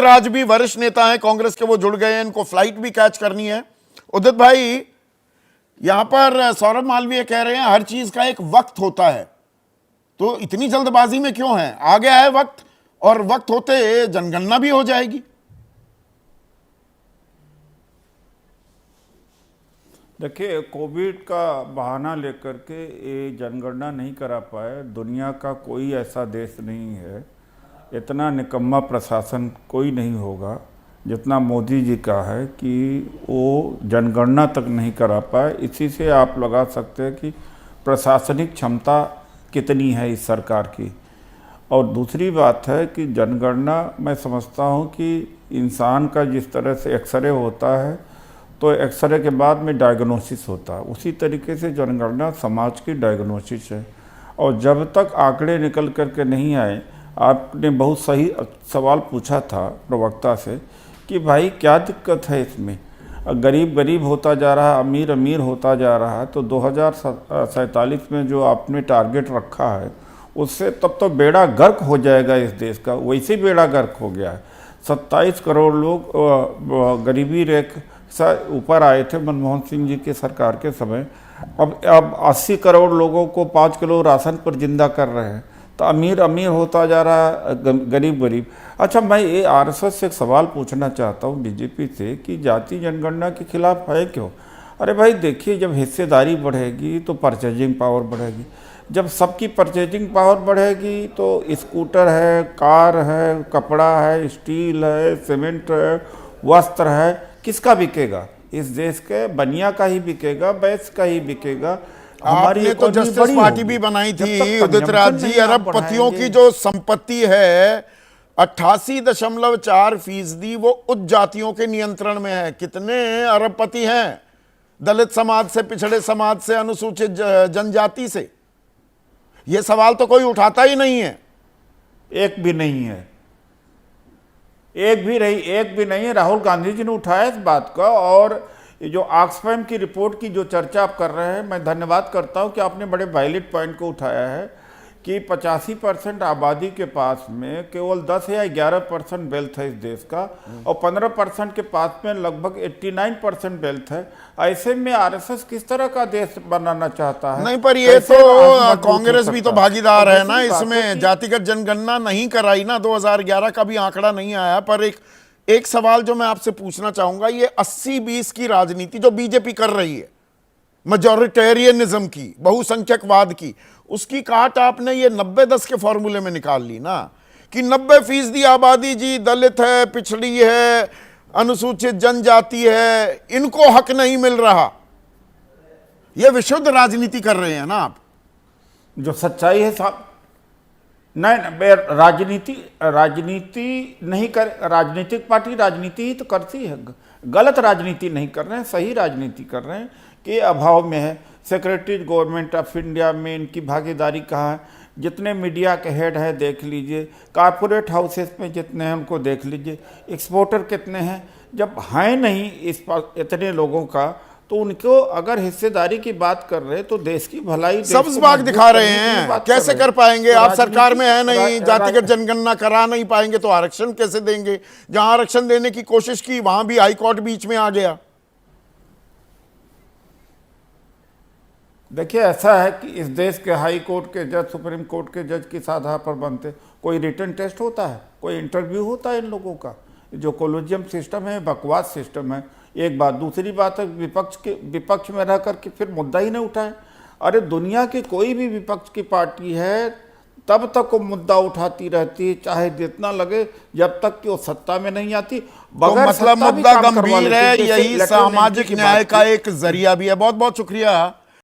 राज भी वरिष्ठ नेता हैं कांग्रेस के, वो जुड़ गए हैं, इनको फ्लाइट भी कैच करनी है। उदित भाई, यहां पर सौरभ मालवीय कह रहे हैं हर चीज का एक वक्त होता है, तो इतनी जल्दबाजी में क्यों है? आ गया है वक्त, और वक्त होते जनगणना भी हो जाएगी। देखिए, कोविड का बहाना लेकर के ये जनगणना नहीं करा पाए। दुनिया का कोई ऐसा देश नहीं है, इतना निकम्मा प्रशासन कोई नहीं होगा जितना मोदी जी का है कि वो जनगणना तक नहीं करा पाए। इसी से आप लगा सकते हैं कि प्रशासनिक क्षमता कितनी है इस सरकार की। और दूसरी बात है कि जनगणना, मैं समझता हूँ कि इंसान का जिस तरह से एक्सरे होता है तो एक्सरे के बाद में डायग्नोसिस होता है, उसी तरीके से जनगणना समाज की डायग्नोसिस है। और जब तक आंकड़े निकल करके नहीं आए, आपने बहुत सही सवाल पूछा था प्रवक्ता से कि भाई क्या दिक्कत है इसमें, गरीब गरीब होता जा रहा है, अमीर अमीर होता जा रहा है, तो 2047 में जो आपने टारगेट रखा है उससे तब तो बेड़ा गर्क हो जाएगा इस देश का। वैसे बेड़ा गर्क हो गया है। 27 करोड़ लोग गरीबी रेखा से ऊपर आए थे मनमोहन सिंह जी के सरकार के समय। अब 80 करोड़ लोगों को 5 किलो राशन पर जिंदा कर रहे हैं, तो अमीर अमीर होता जा रहा है, गरीब गरीब। अच्छा, मैं ये आरएसएस से एक सवाल पूछना चाहता हूँ बीजेपी से कि जाति जनगणना के खिलाफ है क्यों? अरे भाई देखिए, जब हिस्सेदारी बढ़ेगी तो परचेजिंग पावर बढ़ेगी। जब सबकी परचेजिंग पावर बढ़ेगी तो स्कूटर है, कार है, कपड़ा है, स्टील है, सीमेंट है, वस्त्र है, किसका बिकेगा? इस देश के बनिया का ही बिकेगा, बैस का ही बिकेगा। आपने तो जस्टिस पार्टी भी बनाई थी उदित राज जी। अरबपतियों की जो संपत्ति है 88.4% वो उच्च जातियों के नियंत्रण में है। कितने अरबपति हैं दलित समाज से, पिछड़े समाज से, अनुसूचित जनजाति से? ये सवाल तो कोई उठाता ही नहीं है। एक भी नहीं है, एक भी नहीं है। राहुल गांधी जी ने उठाया इस बात का। और ये जो ऑक्सफैम की रिपोर्ट की जो चर्चा आप कर रहे हैं, मैं धन्यवाद करता हूं कि आपने बड़े वैलिड पॉइंट को उठाया है कि 85% आबादी के पास में केवल 10 या 11% वेल्थ है इस देश का, और 15% के पास में लगभग 89% वेल्थ है। ऐसे में आरएसएस किस तरह का देश बनाना चाहता है? नहीं, पर ये तो कांग्रेस भी तो भागीदार है ना इसमें। जातिगत जनगणना नहीं कराई ना, 2011 का भी आंकड़ा नहीं आया। पर एक सवाल जो मैं आपसे पूछना चाहूंगा, ये 80-20 की राजनीति जो बीजेपी कर रही है, मेजॉरिटेरियनिज्म की, बहुसंख्यकवाद की, उसकी काट आपने ये 90-10 के फॉर्मूले में निकाल ली ना, कि 90% आबादी जी दलित है, पिछड़ी है, अनुसूचित जनजाति है, इनको हक नहीं मिल रहा। ये विशुद्ध राजनीति कर रहे हैं ना आप। जो सच्चाई है साहब, नहीं, राजनीति नहीं कर, राजनीतिक पार्टी राजनीति ही तो करती है। गलत राजनीति नहीं कर रहे हैं, सही राजनीति कर रहे हैं कि अभाव में है। सेक्रेटरीज गवर्नमेंट ऑफ इंडिया में इनकी भागीदारी कहाँ है? जितने मीडिया के हेड हैं देख लीजिए, कॉर्पोरेट हाउसेस में जितने हैं उनको देख लीजिए, एक्सपोर्टर कितने हैं। जब हैं नहीं इस इतने लोगों का, तो उनको अगर हिस्सेदारी की बात कर रहे हैं तो देश की भलाई, सब्ज बाग दिखा रहे हैं। कैसे कर पाएंगे? आप सरकार में है नहीं, जातिगत जनगणना करा नहीं पाएंगे तो आरक्षण कैसे देंगे? जहां आरक्षण देने की कोशिश की वहां भी हाईकोर्ट बीच में आ गया। देखिए, ऐसा है कि इस देश के हाई कोर्ट के जज, सुप्रीम कोर्ट के जज किस आधार पर बनते? कोई रिटन टेस्ट होता है? कोई इंटरव्यू होता है इन लोगों का? जो कोलोजियम सिस्टम है, बकवास सिस्टम है। एक बात। दूसरी बात है, विपक्ष में रह करके फिर मुद्दा ही नहीं उठाए। अरे दुनिया की कोई भी विपक्ष की पार्टी है तब तक वो मुद्दा उठाती रहती है, चाहे जितना लगे, जब तक कि वो सत्ता में नहीं आती। तो मतलब मुद्दा गंभीर है, यही सामाजिक न्याय का एक जरिया भी है। बहुत बहुत शुक्रिया